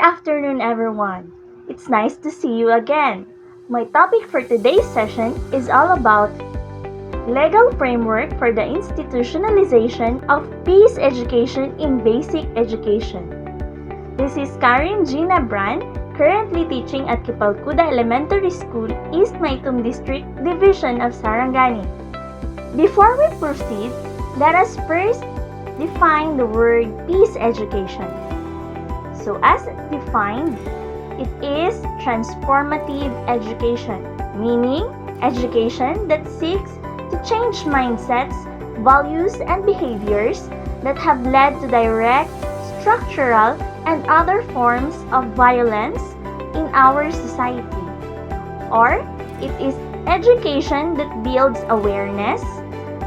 afternoon, everyone. It's nice to see you again. My topic for today's session is all about legal framework for the institutionalization of peace education in basic education. This is Karen Gina Brand, currently teaching at Kipalkuda Elementary School, East Maitum District, Division of Sarangani. Before we proceed, let us first define the word peace education. So as defined, it is transformative education, meaning education that seeks to change mindsets, values, and behaviors that have led to direct, structural, and other forms of violence in our society. Or it is education that builds awareness,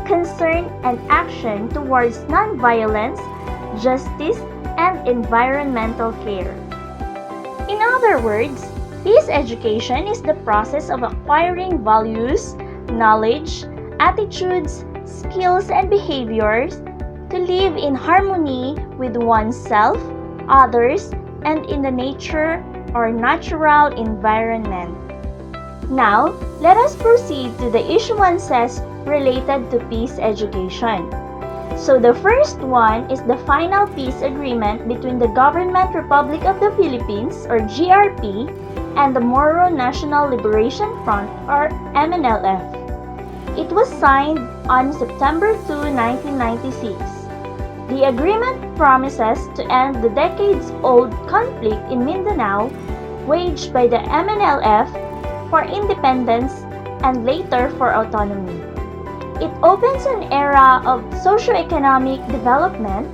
concern, and action towards nonviolence, justice, and environmental care. In other words, peace education is the process of acquiring values, knowledge, attitudes, skills, and behaviors to live in harmony with oneself, others, and in the nature or natural environment. Now, let us proceed to the issuances related to peace education. So the first one is the final peace agreement between the Government Republic of the Philippines or GRP and the Moro National Liberation Front or MNLF. It was signed on September 2, 1996. The agreement promises to end the decades-old conflict in Mindanao waged by the MNLF for independence and later for autonomy. It opens an era of socio-economic development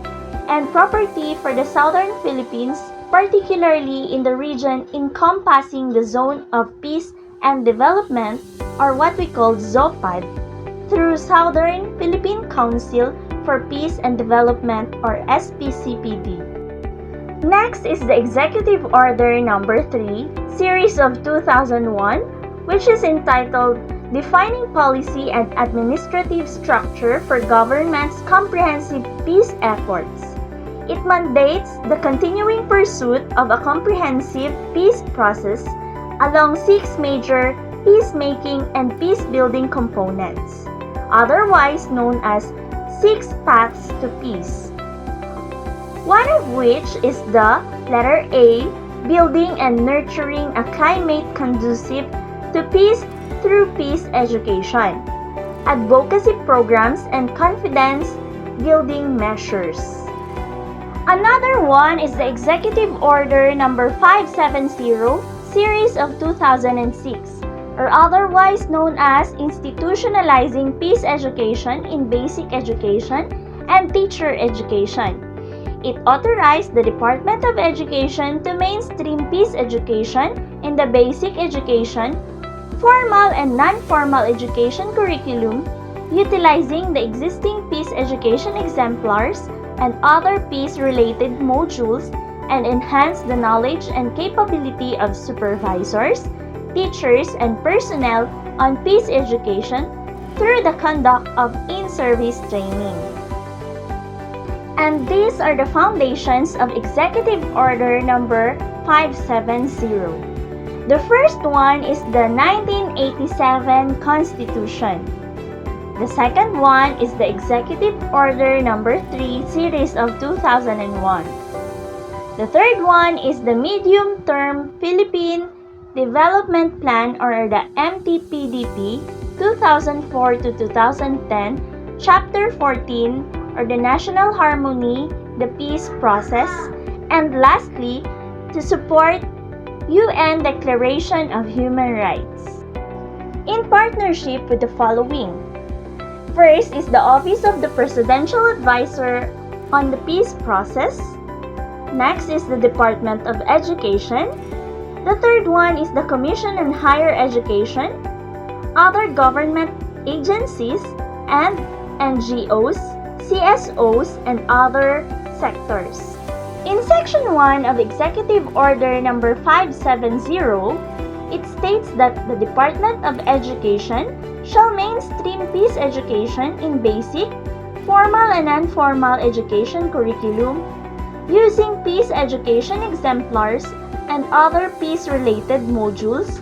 and prosperity for the southern Philippines, particularly in the region encompassing the Zone of Peace and Development, or what we call ZOPAD, through Southern Philippine Council for Peace and Development, or SPCPD. Next is the Executive Order Number 3, Series of 2001, which is entitled Defining Policy and Administrative Structure for Government's Comprehensive Peace Efforts. It mandates the continuing pursuit of a comprehensive peace process along 6 major peacemaking and peace-building components, otherwise known as 6 paths to peace. One of which is the letter A, building and nurturing a climate conducive to peace through peace education, advocacy programs, and confidence-building measures. Another one is the Executive Order Number 570, Series of 2006, or otherwise known as Institutionalizing Peace Education in Basic Education and Teacher Education. It authorized the Department of Education to mainstream peace education in the basic education, formal and non-formal education curriculum, utilizing the existing peace education exemplars and other peace-related modules, and enhance the knowledge and capability of supervisors, teachers, and personnel on peace education through the conduct of in-service training. And these are the foundations of Executive Order Number 570. The first one is the 1987 Constitution. The second one is the Executive Order Number 3, Series of 2001. The third one is the Medium-Term Philippine Development Plan, or the MTPDP 2004 to 2010, Chapter 14, or the National Harmony, the Peace Process. And lastly, to support UN Declaration of Human Rights, in partnership with the following. First is the Office of the Presidential Advisor on the Peace Process. Next is the Department of Education. The third one is the Commission on Higher Education, other government agencies, and NGOs, CSOs, and other sectors. In Section 1 of Executive Order Number 570, it states that the Department of Education shall mainstream peace education in basic, formal and non-formal education curriculum, using peace education exemplars and other peace-related modules,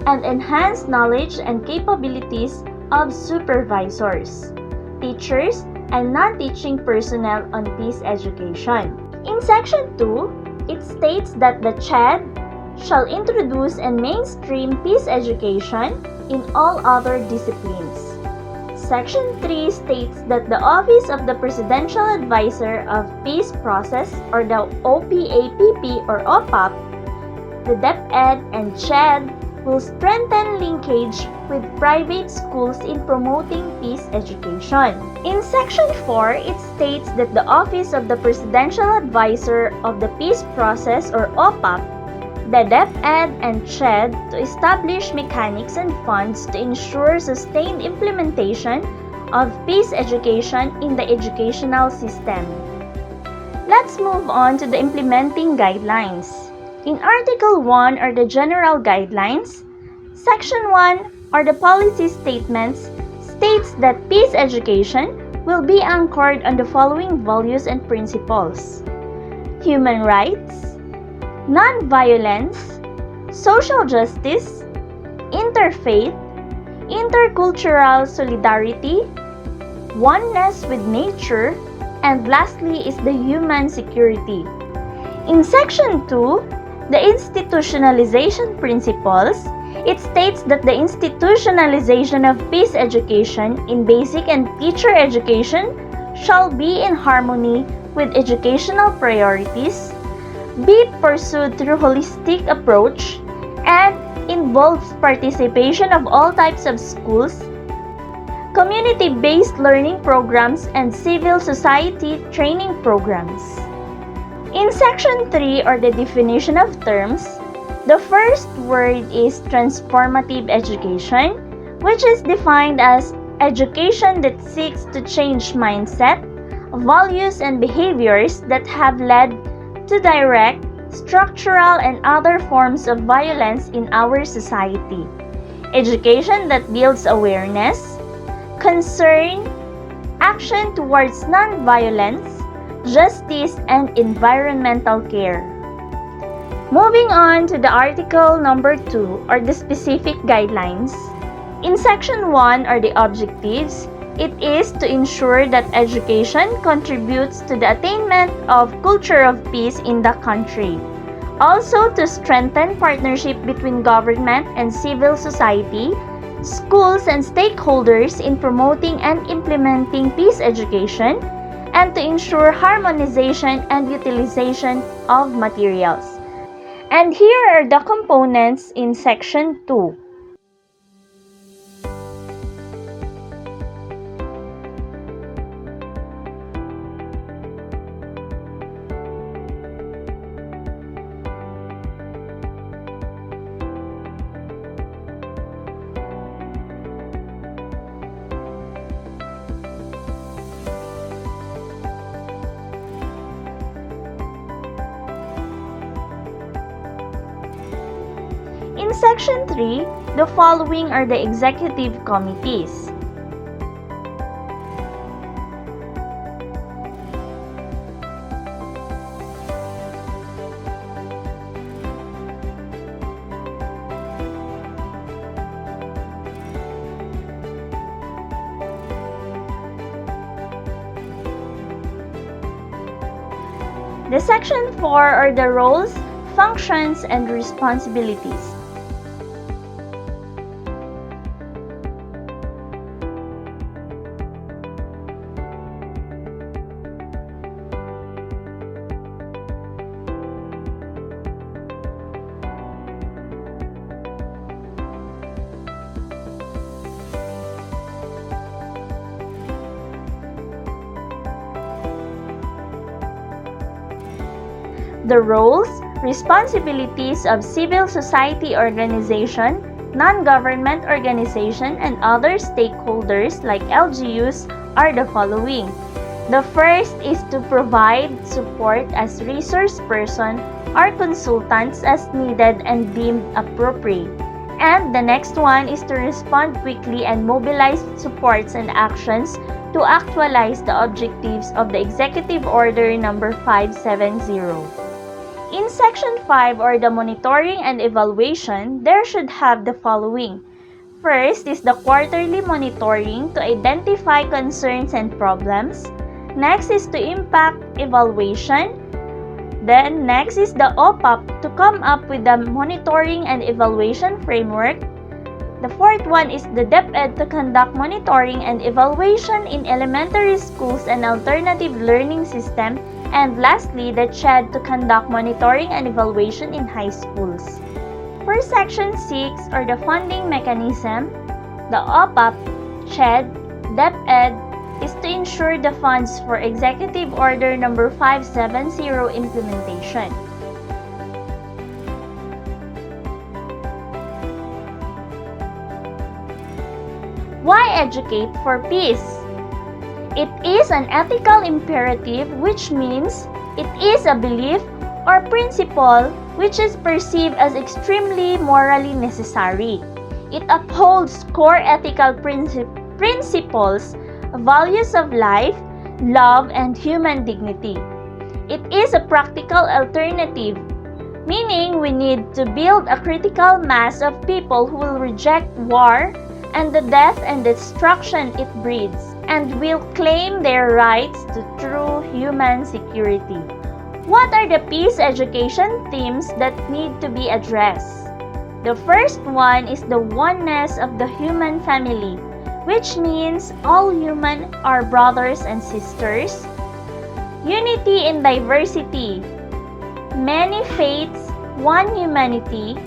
and enhance knowledge and capabilities of supervisors, teachers, and non-teaching personnel on peace education. In Section 2, it states that the CHED shall introduce and mainstream peace education in all other disciplines. Section 3 states that the Office of the Presidential Advisor of Peace Process, or the OPAPP or OPAP, the DepEd and CHED will strengthen linkage with private schools in promoting peace education. In Section 4, it states that the Office of the Presidential Advisor of the Peace Process, or OPAP, the DepEd and CHED to establish mechanics and funds to ensure sustained implementation of peace education in the educational system. Let's move on to the implementing guidelines. In Article 1 are the general guidelines. Section 1 are the policy statements states that peace education will be anchored on the following values and principles: human rights, non-violence, social justice, interfaith, intercultural solidarity, oneness with nature, and lastly is the human security. In Section 2, the institutionalization principles, it states that the institutionalization of peace education in basic and teacher education shall be in harmony with educational priorities, be pursued through holistic approach, and involves participation of all types of schools, community-based learning programs, and civil society training programs. In Section 3 or the definition of terms, the first word is transformative education, which is defined as education that seeks to change mindset, values, and behaviors that have led to direct, structural, and other forms of violence in our society. Education that builds awareness, concern, action towards non-violence, justice, and environmental care. Moving on to the article number 2 or the specific guidelines. In Section 1 are the objectives. It is to ensure that education contributes to the attainment of culture of peace in the country. Also to strengthen partnership between government and civil society, schools, and stakeholders in promoting and implementing peace education, and to ensure harmonization and utilization of materials. And here are the components in Section 2. In Section 3, the following are the executive committees. The Section 4 are the roles, functions, and responsibilities. The roles, responsibilities of civil society organization, non-government organization, and other stakeholders like LGUs are the following. The first is to provide support as resource person or consultants as needed and deemed appropriate. And the next one is to respond quickly and mobilize supports and actions to actualize the objectives of the Executive Order number 570. In Section 5, or the monitoring and evaluation, there should have the following. First is the quarterly monitoring to identify concerns and problems. Next is the impact evaluation. Then next is the OPAP to come up with the monitoring and evaluation framework. The fourth one is the DepEd to conduct monitoring and evaluation in elementary schools and alternative learning system. And lastly, the CHED to conduct monitoring and evaluation in high schools. For Section 6, or the funding mechanism, the OPAP, CHED, DepEd is to ensure the funds for Executive Order number 570 implementation. Why educate for peace? It is an ethical imperative, which means it is a belief or principle which is perceived as extremely morally necessary. It upholds core ethical principles, values of life, love, and human dignity. It is a practical alternative, meaning we need to build a critical mass of people who will reject war and the death and destruction it breeds, and will claim their rights to true human security. What are the peace education themes that need to be addressed? The first one is the oneness of the human family, which means all humans are brothers and sisters. Unity in diversity, many faiths, one humanity.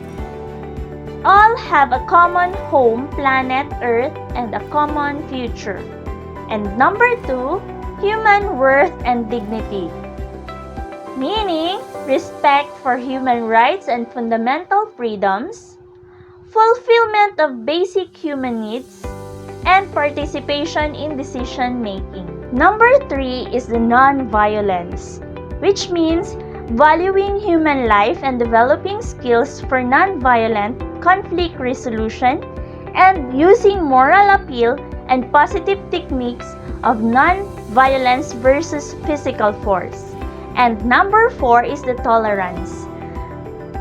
All have a common home, planet Earth, and a common future. And number 2, human worth and dignity, meaning respect for human rights and fundamental freedoms, fulfillment of basic human needs, and participation in decision making. Number 3 is the non-violence, which means valuing human life and developing skills for non-violent conflict resolution and using moral appeal and positive techniques of non-violence versus physical force. And number 4 is the tolerance,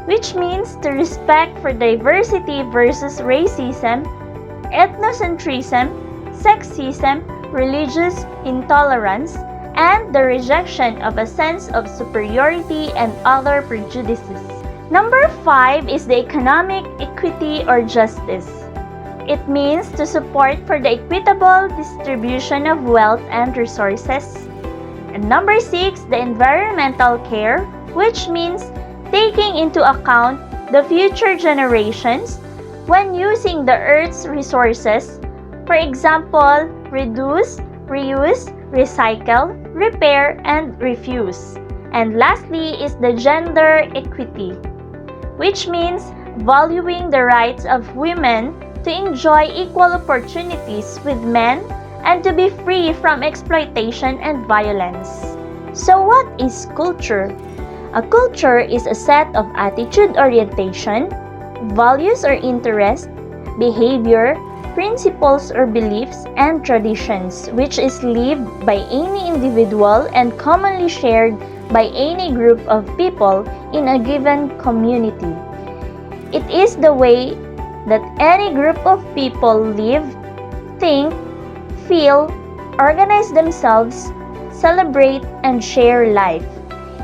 which means the respect for diversity versus racism, ethnocentrism, sexism, religious intolerance, and the rejection of a sense of superiority and other prejudices. Number 5 is the economic equity or justice. It means to support for the equitable distribution of wealth and resources. And number 6, the environmental care, which means taking into account the future generations when using the Earth's resources. For example, reduce, reuse, recycle, repair, and refuse. And lastly is the gender equity, which means valuing the rights of women to enjoy equal opportunities with men and to be free from exploitation and violence. So what is culture? A culture is a set of attitude orientation, values or interest, behavior, principles or beliefs, and traditions which is lived by any individual and commonly shared by any group of people in a given community. It is the way that any group of people live, think, feel, organize themselves, celebrate, and share life.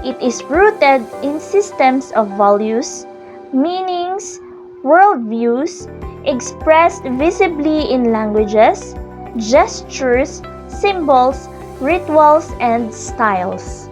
It is rooted in systems of values, meanings, worldviews, expressed visibly in languages, gestures, symbols, rituals, and styles.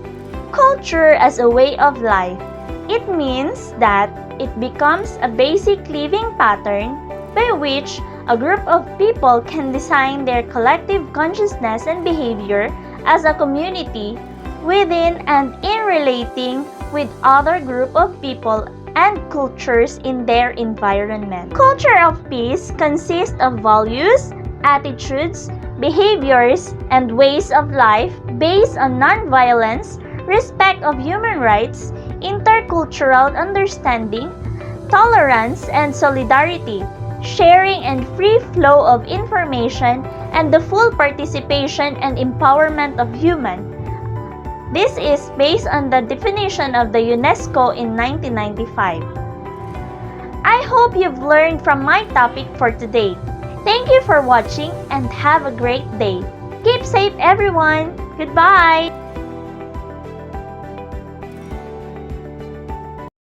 Culture as a way of life. It means that it becomes a basic living pattern by which a group of people can design their collective consciousness and behavior as a community within and in relating with other group of people and cultures in their environment. Culture of peace consists of values, attitudes, behaviors, and ways of life based on non-violence, respect of human rights, intercultural understanding, tolerance, and solidarity. sharing and free flow of information, and the full participation and empowerment of human. This is based on the definition of the UNESCO in 1995. I hope you've learned from my topic for today. Thank you for watching and have a great day. Keep safe everyone. Goodbye.